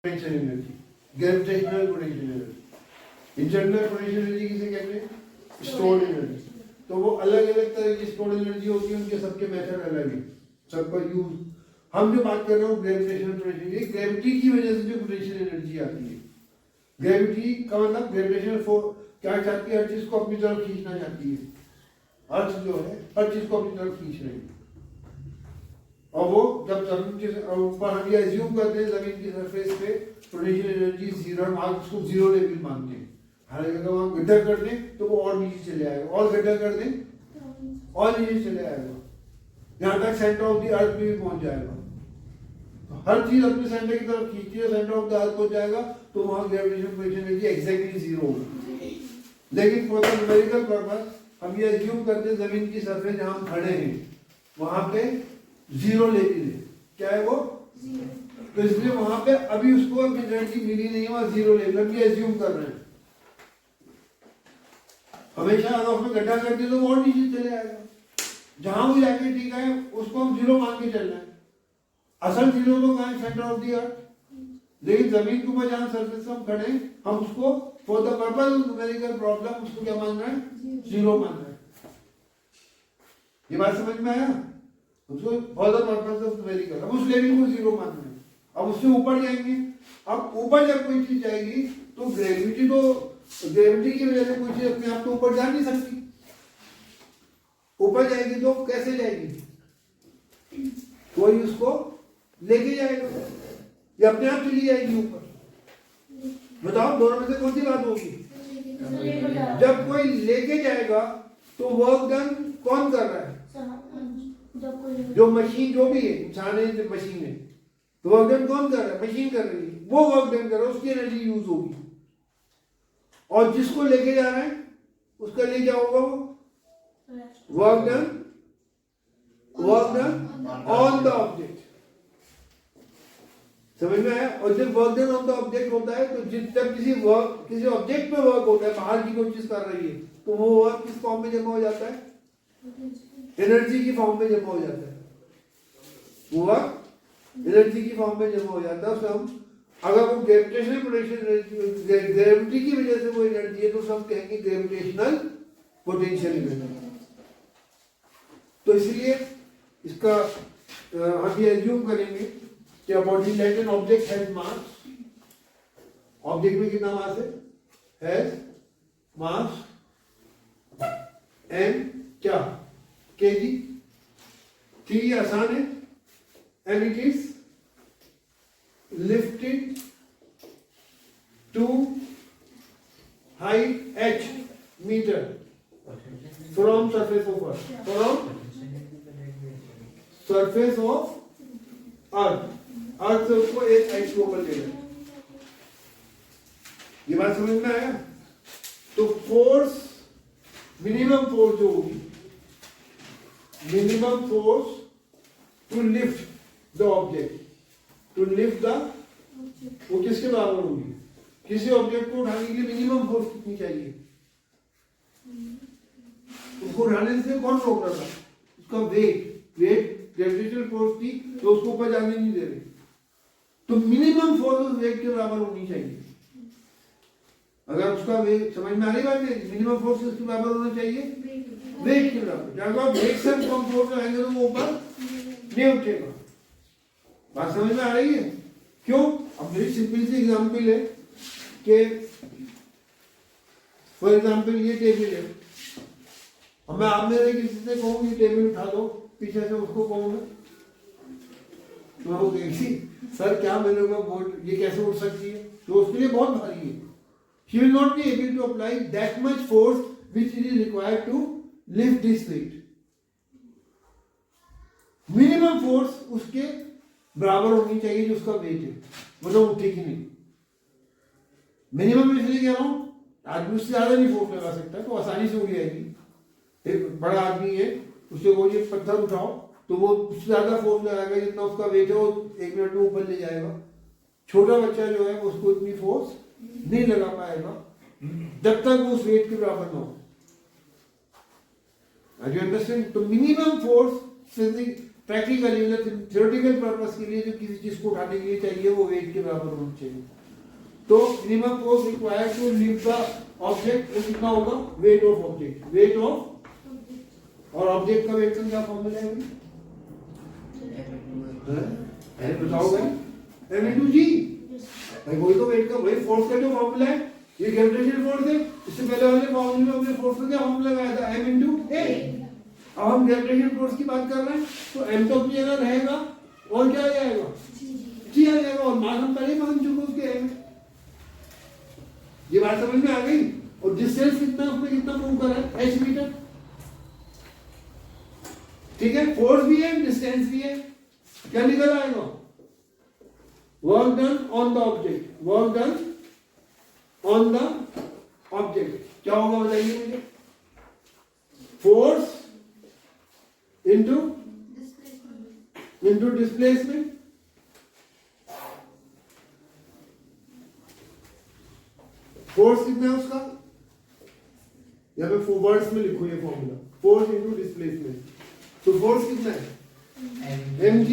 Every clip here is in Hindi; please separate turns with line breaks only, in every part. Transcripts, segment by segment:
Potential energy, gravitational potential energy. Internal potential energy किसे कहते हैं? Stored energy. तो वो अलग अलग तरह की स्टोर्ड एनर्जी होती है, उनके सबके मेथड अलग है, सबका यूज। हम जो बात कर रहे हो ग्रेविटेशनल पोटेंशियल, ये ग्रेविटी की वजह से जो पोटेंशियल एनर्जी आती है। ग्रेविटी का मतलब ग्रेविटेशनल फोर्स क्या चाहती है? हर चीज को अपनी तरफ खींचना चाहती है। अर्थ जो है हर चीज को अपनी तरफ खींच रही है। और वो जब जमीन के ऊपर हम ये एज्यूम करते हैं जमीन की सरफेस पे पोटेंशियल एनर्जी जीरो, हम उसको जीरो लेवल मानते हैं। हालांकि अगर हम गड्ढा कर दें तो वो और नीचे चले आएगा, और गड्ढा कर दें और नीचे चले आएगा, यहाँ तक सेंटर ऑफ द अर्थ भी पहुंच जाएगा। तो हर चीज अपने सेंटर की तरफ खींचती है, सेंटर ऑफ द अर्थ पहुंच जाएगा, तो वहां gravitation potential energy exactly zero होगी। लेकिन फॉर द न्यूमेरिकल पर्पस हम ये एज्यूम करते हैं जमीन की सरफेस जहां हम खड़े हैं वहां पे जीरो लेवल है। क्या है वो? तो इसलिए वहां पे अभी उसको एनर्जी मिली नहीं है, वहां जीरो लेवल हम ये एज्यूम कर रहे हैं। हमेशा अगर उसमें गड्ढा कर दिया तो वो और नीचे चले आएगा, जहां वो जाके ठीक है उसको हम जीरो मान के चलना है। असल जीरो तो कहां है? Centre of the earth. लेकिन जमीन के ऊपर जहां सरफेस हम खड़े हम उसको for the purpose of numerical problem उसको क्या मान रहे हैं? जीरो मान रहे हैं। ये बात समझ में आया? उसको for the purpose of numerical हम उस लेवल को जीरो मान रहे हैं। अब उससे ऊपर जाएंगे, अब ऊपर जब कोई चीज जाएगी तो ग्रेविटी की वजह से कोई चीज अपने आप तो ऊपर जा नहीं सकती। ऊपर जाएगी तो कैसे जाएगी? कोई उसको लेके जाएगा या अपने आप चली जाएगी ऊपर? बताओ दोनों में से कौन सी बात होगी? जब कोई लेके जाएगा तो वर्क डन कौन कर रहा है? जो मशीन, जो भी है, इंसान है जो मशीन है, तो वर्क डन कौन कर रहा है? मशीन कर रही है। वो वर्क डन कर रहा है, उसकी एनर्जी यूज होगी। और जिसको लेके जा रहा है उसका लिए क्या होगा? वो work done on the object. समझ में आया? और जब work done on the object होता है तो जब किसी ऑब्जेक्ट पे वर्क होता है, बाहर की कोई चीज कर रही है, तो वो वर्क किस फॉर्म में जमा हो जाता है? एनर्जी की फॉर्म में जमा हो जाता है। वो वर्क एनर्जी की फॉर्म में जमा हो जाता है। उसमें हम अगर वो ग्रेविटेशनल पोटेंशियल, ग्रेविटी की वजह से वो एनर्जी है तो हम कहेंगे ग्रेविटेशनल पोटेंशियल एनर्जी। तो इसलिए इसका हम ये एज्यूम करेंगे कि a body like an object has mass, object में कितना मास है? हैज मास एंड क्या? केजी। ठीक है, आसान है। And it is lifted to height h metre from surface of earth, from surface of earth. Earth से उसको एक हाइट के ऊपर ले लें। ये बात समझ में आया? तो फोर्स, मिनिमम फोर्स जो होगी, minimum force to lift the object, to lift the, वो किसके बराबर होगी? किसी ऑब्जेक्ट को उठाने के लिए मिनिमम फोर्स कितनी चाहिए? उसको उठाने से कौन रोक रहा था? उसका वेट ग्रेविटेशनल फोर्स थी तो उसको ऊपर जाने नहीं दे रही। तो मिनिमम फोर्स उस वेट के बराबर होनी चाहिए। अगर उसका वेट, समझ में आ रही बात है? मिनिमम फोर्स उसके बराबर होना चाहिए वेट के बराबर। अगर आप वेट से कम फोर्स लगाएंगे तो वो ऊपर नहीं उठेगा। बात समझ में आ रही है? क्यों? अब मेरी सिंपल सी एग्जांपल है कि फॉर एग्जांपल ये टेबल है, अब मैं आप में से किसी से कहूँ ये टेबल उठा दो, पीछे से उसको कहूँगा तो वो कहेगी सर क्या मेरे को बोर्ड ये कैसे उठ सकती है? तो उसके लिए बहुत भारी है। She will not be able to apply that much force which is required to lift this weight. Minimum force उसके बराबर होनी चाहिए जो उसका वेट है, मतलब उठेगी नहीं। मिनिमम इसलिए कह रहा हूं, आदमी उससे ज्यादा नहीं फोर्स लगा सकता तो आसानी से उड़ जाएगी। एक बड़ा आदमी है, उससे वो ये पत्थर उठाओ तो वो उससे ज्यादा फोर्स लगाएगा जितना उसका वेट है, वो 1 मिनट में ऊपर ले जाएगा। छोटा बच्चा जो है उसको इतनी फोर्स नहीं लगा पाएगा जब तक वो उस वेट के बराबर ना हो। अंडरस्टैंड? तो मिनिमम फोर्स प्रैक्टिकली मतलब थ्योरेटिकल पर्पस के लिए जो किसी चीज को उठाने के लिए चाहिए वो वेट के बराबर होना चाहिए। तो minimum force required to lift the object वो कितना होगा? Weight of object, weight of, और ऑब्जेक्ट का वेट का क्या फॉर्मूला है? अरे बताओ भाई, m into g। भाई वही तो वेट का, वही फोर्स का जो फॉर्मूला है, ये ग्रेविटेशनल फोर्स है। इससे पहले वाले फॉर्मूले में हमने फोर्स का क्या फॉर्मूला लगाया था? m into a। अब हम ग्रेविटेशनल फोर्स की बात कर रहे हैं, तो m तो अपनी जगह रहेगा और क्या आ जाएगा? g आ जाएगा, और मास हम पहले ही मान चुके उसके m। ये बात समझ में आ गई? और डिस्टेंस कितना उसने कितना मूव करा है? h metre. ठीक है, फोर्स भी है, डिस्टेंस भी है। क्या निकल आएगा? Work done on the object, work done on the object क्या होगा बताइए मुझे? Force into displacement. फोर्स कितना है उसका? यहाँ पे वर्ड्स में लिखो ये फॉर्मूला, फोर्स इनटू डिस्प्लेसमेंट। तो फोर्स कितना है? mg,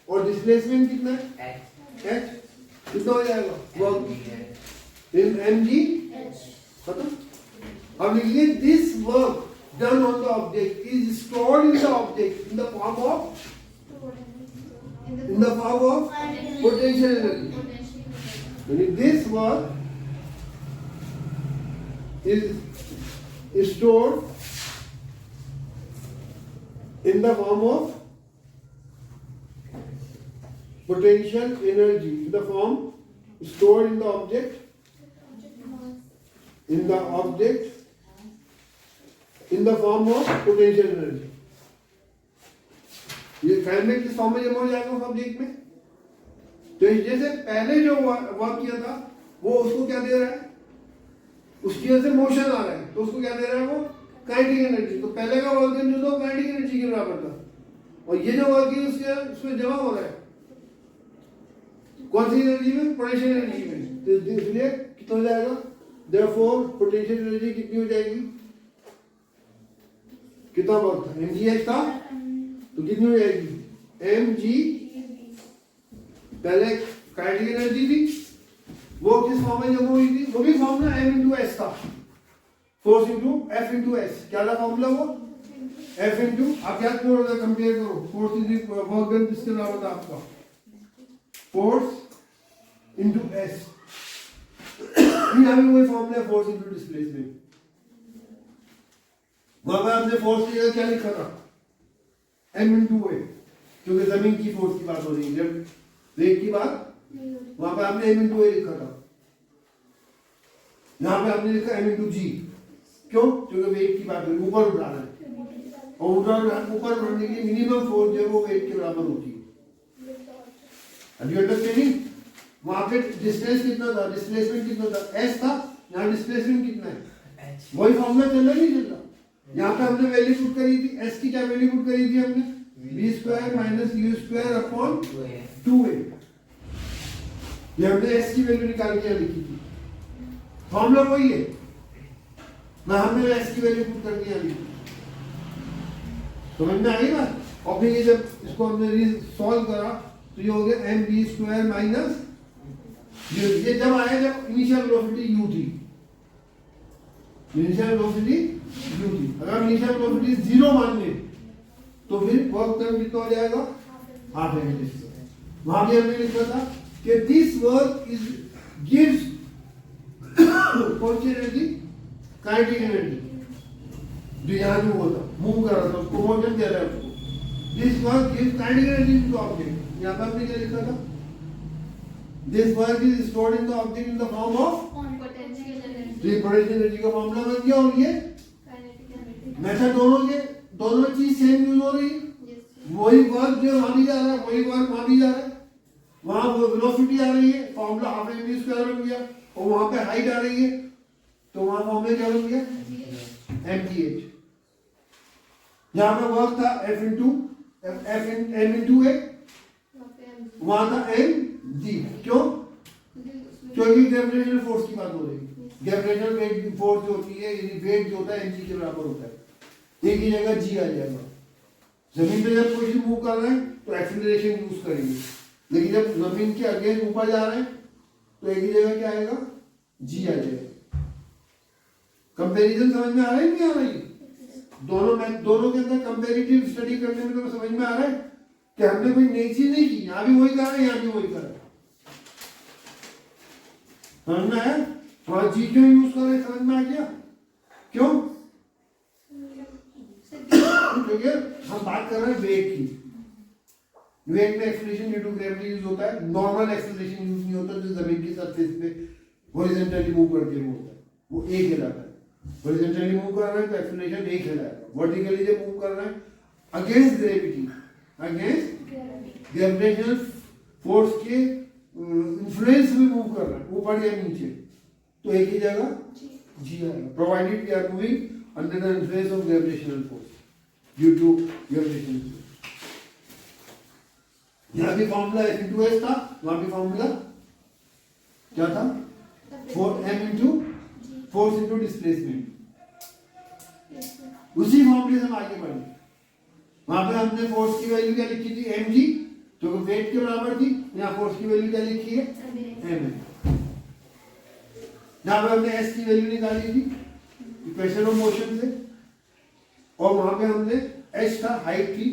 और डिस्प्लेसमेंट कितना है? h। कितना हो जाएगा? वर्क इन mg खत्म। अब लिखिए this work done on the object is stored in the object in the form of potential energy. This work is stored in the form of potential energy, in the form stored in the object, in the form of potential energy। ये फैन में किस फॉर्म में जमा हो जाएगा उस ऑब्जेक्ट में? तो जैसे पहले जो वर्क किया था वो उसको क्या दे रहा है? उसकी वजह से मोशन आ रहा है, तो उसको क्या दे रहा है? वो काइनेटिक एनर्जी। तो पहले का वर्क जो था काइनेटिक एनर्जी के बराबर था, और ये जो वर्क है उसमें जमा हो रहा है कौन सी एनर्जी में? पोटेंशियल एनर्जी में। तो इसलिए कितना हो जाएगा? देयरफॉर पोटेंशियल एनर्जी कितनी हो जाएगी? कितना वर्क था? mgh था, तो कितनी हो जाएगी? mg, पहले काइनेटिक एनर्जी थी, वो किस फॉर्म में जमा हुई थी? वो भी फॉर्मूला m into s था, force into f into s। क्या था फॉर्मूला वो? f into, आप याद करो, कंपेयर करो, फोर्स इज वर्क डन किसके बराबर था आपका? Force into s। यहाँ भी वही फॉर्मूला है, फोर्स इंटू डिस्प्लेसमेंट। वहां पर आपने फोर्स की जगह क्या लिखा था? m into a, क्योंकि जमीन की फोर्स की बात हो रही है, जब वेग की बात, वहां पे आपने m into a लिखा था। यहाँ पे आपने लिखा m into g। क्यों? क्योंकि वेट की बात है, ऊपर उठा रहा है, और ऊपर उठाने की मिनिमम फोर्स जो है वो वेट के बराबर होती है। अभी अंडरस्टैंडिंग? वहां पे डिस्टेंस कितना था? डिस्प्लेसमेंट कितना था? s था। यहाँ डिस्प्लेसमेंट कितना है? वही फॉर्मूला चल रहा नहीं चल रहा? यहाँ पे हमने वैल्यू पुट करी थी, s की क्या वैल्यू पुट करी थी हमने? v square minus u square upon 2a। ये हमने s की वैल्यू निकाल के लिखी थी, फॉर्मूला वही है ना, हमने s की वैल्यू पुट कर दिया लिखी। समझ में आई बात? और फिर ये जब इसको हमने सॉल्व करा तो ये हो गया mv स्क्वायर माइनस ये जब आया जब इनिशियल वेलोसिटी u थी, इनिशियल वेलोसिटी u थी। अगर इनिशियल वेलोसिटी 0 मान ले तो फिर वर्क डन कितना हो जाएगा? Half m. वहां भी हमने लिखा था कि दिस वर्क इज गिव्स कौन सी एनर्जी? Kinetic energy. जो यहाँ जो होता मूव कर रहा था उसको मोशन दे रहा है उसको। This work gives kinetic energy to object. यहाँ पर हमने क्या लिखा था? This work is stored in the object in the form of potential energy. Potential energy का मामला बन गया, और ये मेथड दोनों चीज सेम यूज हो रही है। वही वर्क जो वहां भी जा रहा है, वही वर्क वहां भी जा रहा है। वहां वेलोसिटी आ रही है, फॉर्मूला हाफ एम स्क्वायर बन गया, और वहां पे हाइट आ रही है तो वहां फॉर्मूला क्या बन गया? mgh। यहाँ पे वर्क था m into a, वहां था mg। क्यों? क्योंकि ग्रेविटेशनल फोर्स की बात हो रही है। ग्रेविटेशनल वेट फोर्स जो होती है, वेट जो होता है mg के बराबर होता है, एक ही जगह g आ जाएगा। जमीन पे जब कोई चीज मूव कर रहे हैं तो एक्सीलरेशन यूज करेंगे, लेकिन जब जमीन के अगेंस्ट ऊपर जा रहे हैं तो एक ही जगह क्या आएगा, जी आ जाएगा। कंपैरिजन समझ में आ रहा है नहीं आ रही? दोनों के अंदर कंपैरेटिव स्टडी करने में तो समझ में आ रहा है कि हमने कोई नई चीज नहीं की, यहाँ भी वही कर रहे हैं, यहाँ भी वही कर रहे हैं। समझ में आया? वहां जी क्यों यूज कर रहे हैं, समझ में आ गया क्यों? क्योंकि हम बात कर रहे हैं वेट की। वेट में acceleration due to gravity use होता है, नॉर्मल एक्सीलरेशन यूज नहीं होता जो जमीन की सरफेस पे हॉरिजॉन्टली मूव करके होता है, वो एक कहलाता है। हॉरिजॉन्टली मूव कर रहे हैं तो एक्सीलरेशन एक कहलाएगा। वर्टिकली जब मूव कर रहे हैं against gravity, against gravitational force के इन्फ्लुएंस में मूव कर रहे हैं, ऊपर या नीचे, तो एक ही जगह जी आएगा। Provided we are moving under the influence of gravitational force due to gravitational force. यहाँ भी फॉर्मूला F/S था, वहां भी फॉर्मूला क्या था, 4m into force into displacement. उसी फॉर्मूले से हम आगे बढ़े। वहां पे हमने फोर्स की वैल्यू क्या लिखी थी, mg, जो वेट के बराबर थी। यहाँ फोर्स की वैल्यू क्या लिखी है, m। यहाँ पे हमने s की वैल्यू निकाली थी इक्वेशन ऑफ मोशन से, और वहां पे हमने h था, हाइट थी,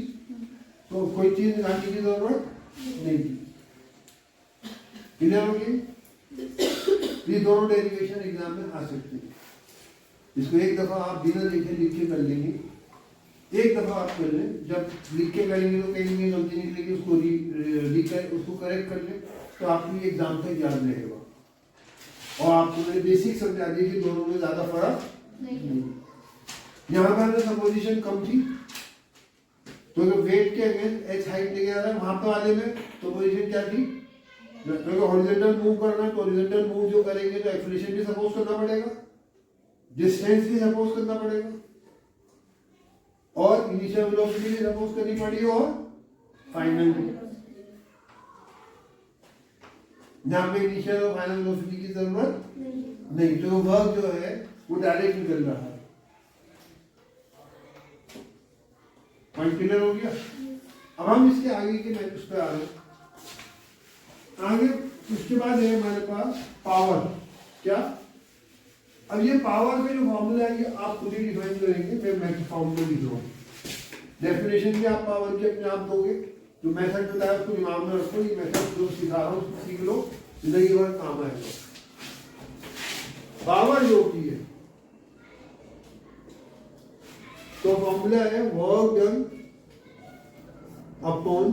तो कोई चीज निकालने की जरूरत नहीं थी। क्लियर हो गई? ये दोनों डेरिवेशन एग्जाम में आ सकते हैं। इसको एक दफा आप बिना देखे लिख के कर लेंगे, एक दफा आप कर लें, जब लिख के करेंगे तो कहीं नहीं गलती निकलेगी, उसको करेक्ट कर लें तो आपको ये एग्जाम तक याद रहेगा। और आपको मैंने बेसिक समझा दी कि दोनों में ज्यादा फर्क नहीं। यहाँ पर हमने सपोजिशन कम थी, तो वेट के अगेंस्ट एच हाइट लेके आ रहा है, वहां पे वाले में तो पोजीशन क्या थी, क्योंकि हॉरिजॉन्टल मूव करना है तो हॉरिजॉन्टल मूव जो करेंगे तो एक्सीलरेशन भी सपोज करना पड़ेगा, डिस्टेंस भी सपोज करना पड़ेगा, और इनिशियल वेलोसिटी भी सपोज करनी पड़ी, और फाइनल भी। यहाँ पे इनिशियल और फाइनल वेलोसिटी की जरूरत नहीं, तो वर्क जो है वो डायरेक्ट निकल रहा है। पॉइंट क्लियर हो गया? अब हम इसके आगे के मैं उस पर आ रहे हैं। आगे उसके बाद है हमारे पास पावर। क्या? अब ये पावर का जो फॉर्मूला है ये आप खुद ही डिफाइन करेंगे, मैं फॉर्मूला लिख रहा हूँ। डेफिनेशन भी आप पावर की अपने आप दोगे, जो मेथड बताया उसको दिमाग में रखो, ये मेथड जो सिखा रहा हूँ उसको सीख लो, जिंदगी भर काम आएगा। पावर जो होती है तो फॉर्मूला है work done upon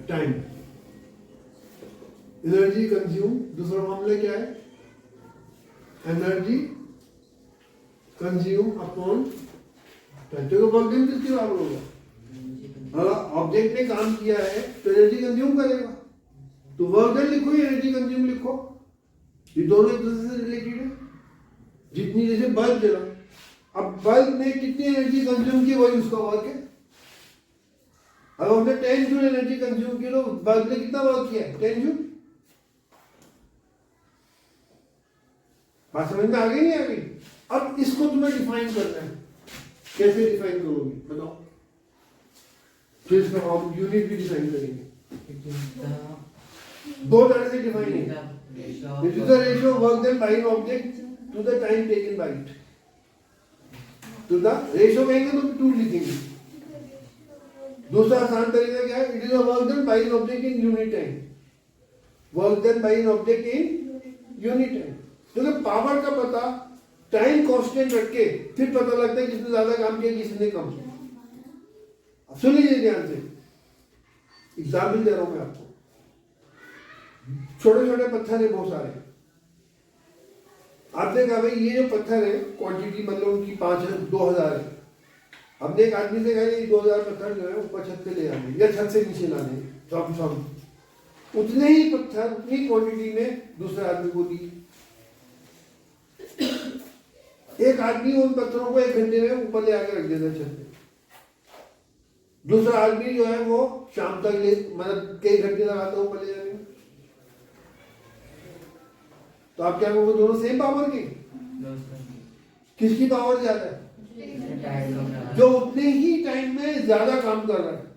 time, energy consume. दूसरा फॉर्मूला क्या है, एनर्जी कंज्यूम अपॉन टाइम। तो वर्क डन किसके बराबर होगा, ऑब्जेक्ट ने काम किया है तो एनर्जी कंज्यूम करेगा, तो वर्क डन लिखो या एनर्जी कंज्यूम लिखो, ये दोनों एक दूसरे से रिलेटेड है। जितनी जैसे बल्ब जला, अब बल्ब ने कितनी एनर्जी कंज्यूम की वही उसका वर्क है। अब हमने 10 जूल एनर्जी कंज्यूम की, तो बल्ब ने कितना वर्क किया है, 10 जूल। बात समझ में आ गई नहीं आ गई? अब इसको तुम्हें डिफाइन करना है, कैसे डिफाइन करोगे बताओ? फिर इसका हम यूनिट भी डिफाइन करेंगे। दो तरह से डिफाइन है, this is the ratio work done by an object to the time taken by it. To the ratio कहेंगे तो 2 लिखेंगे। दूसरा आसान तरीका क्या है, it is a work done by an object in unit time, work done by an object in unit time. क्योंकि पावर का पता टाइम कांस्टेंट रख के फिर पता लगता है किसने ज्यादा काम किया किसने कम किया। अब सुन लीजिए ध्यान से, एग्जाम्पल दे रहा हूं मैं आपको। छोटे छोटे पत्थर है बहुत सारे, आपने कहा भाई ये जो पत्थर है क्वांटिटी मतलब उनकी 2000 है। हमने एक आदमी से कहा ये 2000 पत्थर जो है ऊपर छत पे ले आने या छत से नीचे लाने, उतने ही पत्थर उतनी क्वांटिटी में दूसरे आदमी को दी। एक आदमी उन पत्थरों को 1 घंटे में ऊपर ले आकर रख देता छत पे, दूसरा आदमी जो है वो शाम तक ले मतलब कई घंटे लगाता है ऊपर ले जाने में। तो आप क्या कहोगे, दोनों सेम पावर की? किसकी पावर ज्यादा है? जो उतने ही टाइम में ज्यादा काम कर रहा है।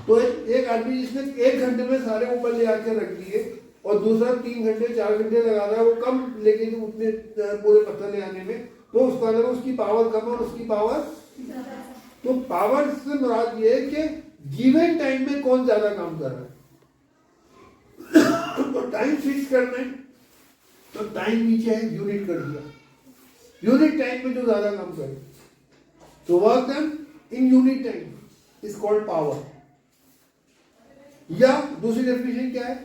तो एक आदमी जिसने 1 घंटे में सारे ऊपर ले आके रख दिए और दूसरा 3 घंटे 4 घंटे लगा रहा है, वो कम लेके उतने पूरे पत्थर ले आने में, तो उसका अंदर उसकी पावर कम और उसकी पावर। तो पावर से मुराद ये है कि गिवन टाइम में कौन ज्यादा काम कर रहा है। तो टाइम फिक्स करना है, तो टाइम नीचे है, यूनिट कर दिया, यूनिट टाइम में जो ज्यादा काम करे, तो work done in unit time is called power. या दूसरी डेफिनेशन क्या है,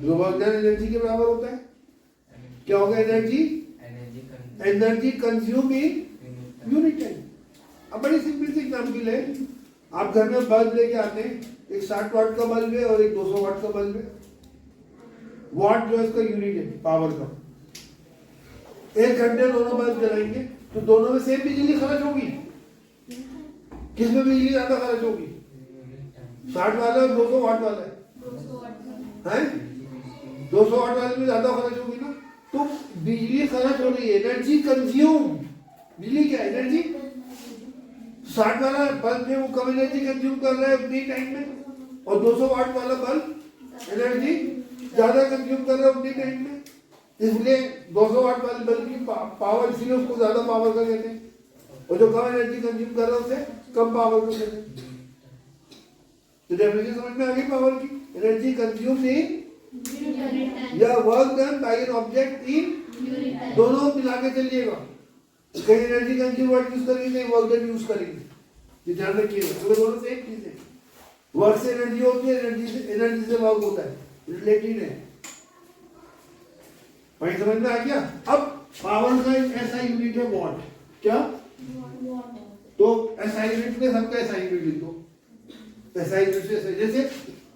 जो वर्क डन एनर्जी के बराबर होता है, क्या होगा, energy consume in unit time. अब बड़ी सिंपल सी एग्जाम्पल है, आप घर में बल्ब लेके आते हैं, एक 60 वाट का बल्ब है और एक 200 वाट का बल्ब है। वाट जो है इसका यूनिट है पावर का। 1 घंटे दोनों बल्ब जलाएंगे तो दोनों में सेम बिजली खर्च होगी। किसमें बिजली ज्यादा खर्च होगी, 60 वाला और 200 वाट वाला है, 200 वाट वाले में ज्यादा खर्च होगी ना। तो बिजली खर्च हो रही है, एनर्जी कंज्यूम। बिजली क्या है, एनर्जी। 60 वाला बल्ब में वो कम एनर्जी कंज्यूम कर रहा है उतनी टाइम में, और 200 वाट वाला बल्ब एनर्जी ज्यादा कंज्यूम कर रहा है उतनी टाइम में। इसलिए 200 वाट वाले बल्ब की पावर, इसलिए उसको ज्यादा पावर का कहते हैं, और जो कम एनर्जी कंज्यूम कर रहा है उसे कम पावर का कहते हैं। तो डेफिनेशन समझ में आ गई पावर की, एनर्जी कंज्यूम इन या work done by an object इन, दोनों मिला के चलिएगा। कहीं एनर्जी कंज्यूम वर्ड यूज करेंगे, कहीं वर्क डन यूज करेंगे, ये ध्यान रखिएगा, तो दोनों सेम चीज है। वर्क से एनर्जी होती है, एनर्जी से वर्क होता है, रिलेटेड है। पॉइंट समझ में आ गया। अब पावर का एक ऐसा यूनिट है वॉट, क्या, तो एसआई यूनिट में सबका एसआई यूनिट लिख दो। एसआई यूनिट से जैसे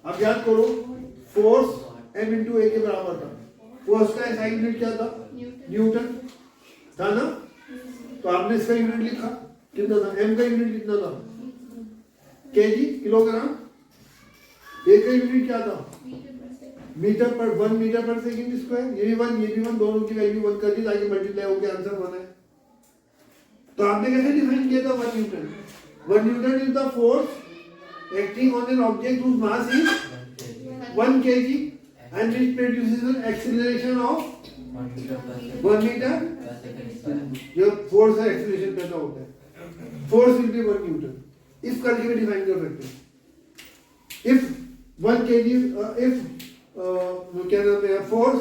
आप याद करो, फोर्स m इंटू ए के बराबर था। फोर्स का एसआई यूनिट क्या था, न्यूटन था ना। तो आपने इसका यूनिट लिखा, कितना था, m का यूनिट कितना था, केजी, किलोग्राम। ए का यूनिट क्या था, मीटर पर, 1 मीटर पर सेकंड स्क्वायर। ये भी 1, ये भी 1, दोनों की वैल्यू 1 कर दी ताकि मल्टीप्लाई होकर आंसर बना है। तो आपने कैसे डिफाइन किया था 1 Newton. 1 Newton is the force acting on an object whose mass is 1 kg and which produces an acceleration of 1 meter। जो फोर्स है एक्सीलरेशन पैदा होता है, force will be 1 Newton. If करके भी डिफाइन कर सकते हैं। इफ 1 kg, इफ क्या नाम है, force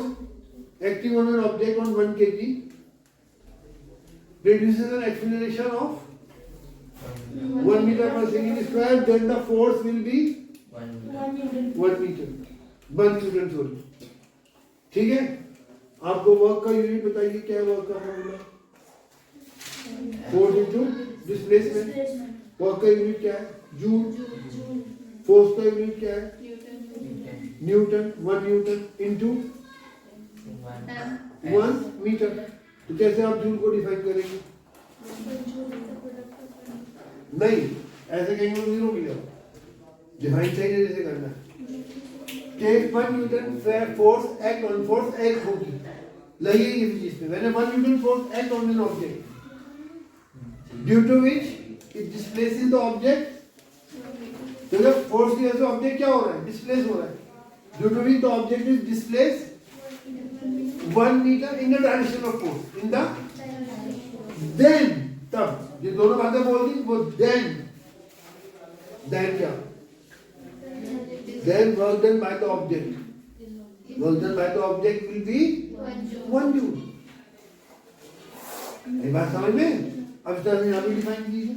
acting on an object on 1 kg produces an acceleration of 1 meter per second square, then the force will be 1 meter, 1 Newton sorry. ठीक है, आपको वर्क का यूनिट बताइए, क्या है वर्क का formula, force into displacement. Work का यूनिट क्या है, जूल। फोर्स का यूनिट क्या है, न्यूटन। 1 Newton into 1 metre. तो कैसे आप जूल को डिफाइन करेंगे, नहीं ऐसे कहेंगे तो 0 मिलेगा, डिफाइन चाहिए जैसे करना है। Take 1 newton force act on, force act होगी, लगेगी किसी चीज पे। मैंने 1 newton force act on an object due to which it displaces the object. तो जब फोर्स की वजह से ऑब्जेक्ट क्या हो रहा है, डिस्प्लेस हो रहा है, due to which the object is displace 1 metre in the direction of force, in the, then, तब ये दोनों बातें बोल दी, वो देन क्या, then work done by the object, work done by the object will be 1 joule। ये बात समझ में। अब इस तरह से यहाँ पे डिफाइन कीजिए,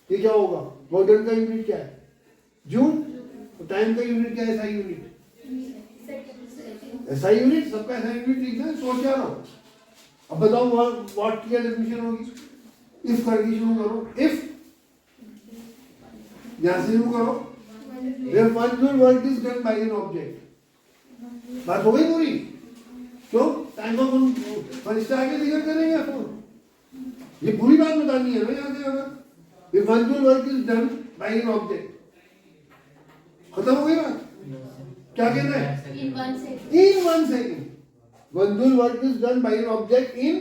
ये क्या होगा, वर्क डन का यूनिट क्या है, जूल। टाइम का यूनिट क्या है, एसआई यूनिट। एसआई यूनिट, सबका एसआई यूनिट लिखना है, सोच क्या रहा हूँ। अब बताओ व्हाट की डेफिनेशन होगी, इफ करके शुरू करो। इफ, यहां से शुरू करो, If 1 joule work is done by an object। बात हो गई पूरी। क्यों, टाइम को हम फरिश्ता आगे जिक्र करेंगे आपको, ये पूरी बात बतानी है ना यहाँ से। अगर If 1 joule work is done by an object, खत्म हो गई बात। क्या कहना है, in 1 second 1 joule work is done by an object in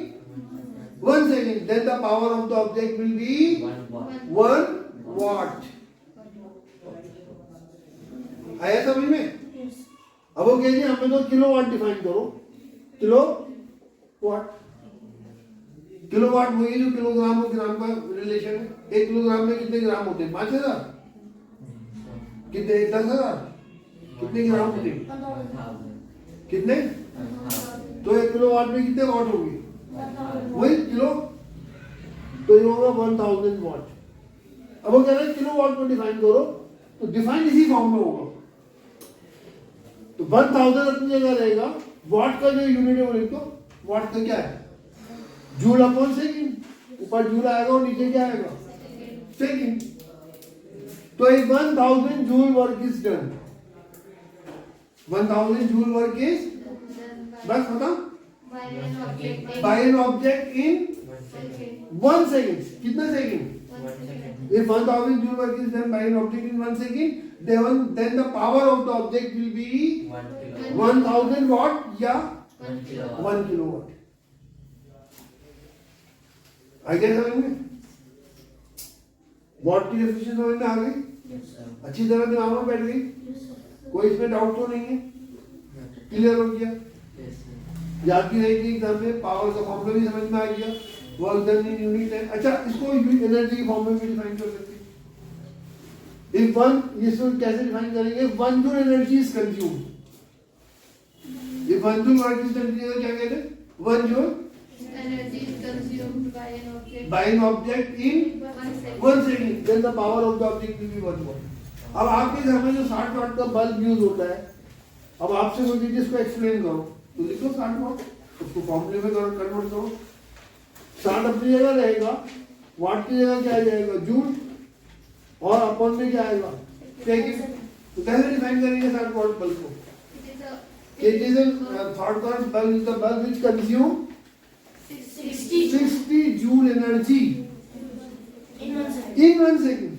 1 second. Then the power of the object will be 1 watt. आया समझ में? अब वो कह दिए हमें तो किलो वाट डिफाइन करो. Kilo watt. किलो वाट वही जो किलोग्राम और ग्राम का रिलेशन है. 1 किलोग्राम में कितने ग्राम होते हैं? 5000. कितने? 10,000. कितने ग्राम होते हैं? कितने? तो 1 किलो वाट में कितने वाट होंगे? वही किलो. तो ये होगा 1000 वाट. अब वो कह रहे हैं किलो वाट को डिफाइन करो, तो डिफाइन इसी फॉर्म में होगा. तो 1000 अपनी जगह रहेगा. वाट का जो यूनिट है वो लिख दो. वाट का क्या है? Joule upon second. ऊपर जूल आएगा और नीचे क्या आएगा? सेकंड. तो एक 1000 joule work is done. 1000 joule work is बस खत्म. By an object in 1 second. कितना second? If 1000 joule work is done by an object in 1 second, then the power of the object will be 1000 watt या 1 kilowatt. आ गया समझ में? वाट की डेफिनेशन समझ में आ गई? अच्छी तरह दिमाग में बैठ गई? कोई इसमें डाउट तो नहीं है? क्लियर हो गया? याद की रहेगी एग्जाम में. पावर का फॉर्मूला भी समझ में आ गया. वर्क डन इन यूनिट है. अच्छा, इसको एनर्जी की फॉर्म में भी डिफाइन कर सकते हैं. इफ वन, इसको कैसे डिफाइन करेंगे? 1 joule energy is consumed. If 1 joule work is done, क्या कहते हैं? 1 joule
energy is consumed
by an object in 1 second. Then the power of the object will be 1 watt. अब आपके घर में जो 60 वाट का बल्ब यूज होता है, अब आपसे कोई चीज इसको एक्सप्लेन करो तो लिखो 60 वाट. उसको फॉर्मूले में कन्वर्ट करो. 60 अपनी जगह रहेगा. वाट की जगह क्या आ जाएगा? जूल. और अपॉन में क्या आएगा? सेकंड. तो कैसे डिफाइन करेंगे 60 वाट बल्ब को? It is a 60 watt bulb is the bulb which consume 60 joule energy in 1 second.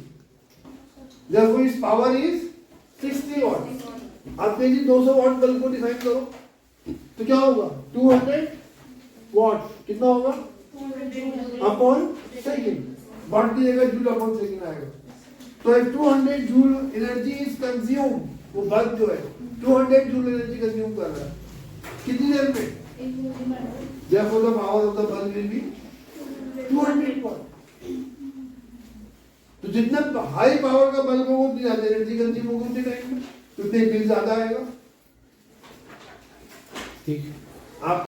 Therefore its power is 60 watt. आप कहिए 200 वाट बल्ब को डिफाइन करो तो क्या होगा? 200 वाट. कितना होगा? Upon second. वाट की जगह जूल अपॉन सेकंड आएगा. तो 200 जूल एनर्जी इज कंज्यूम. वो बल्ब जो है 200 जूल एनर्जी कंज्यूम कर रहा है. कितनी देर में? Therefore the power of the bulb will be 200 watt. तो जितना हाई पावर का बल्ब होगा उतनी ज्यादा एनर्जी कंज्यूम होगी उतने टाइम में, तो उतने बिल ज्यादा आएगा. ठीक. आप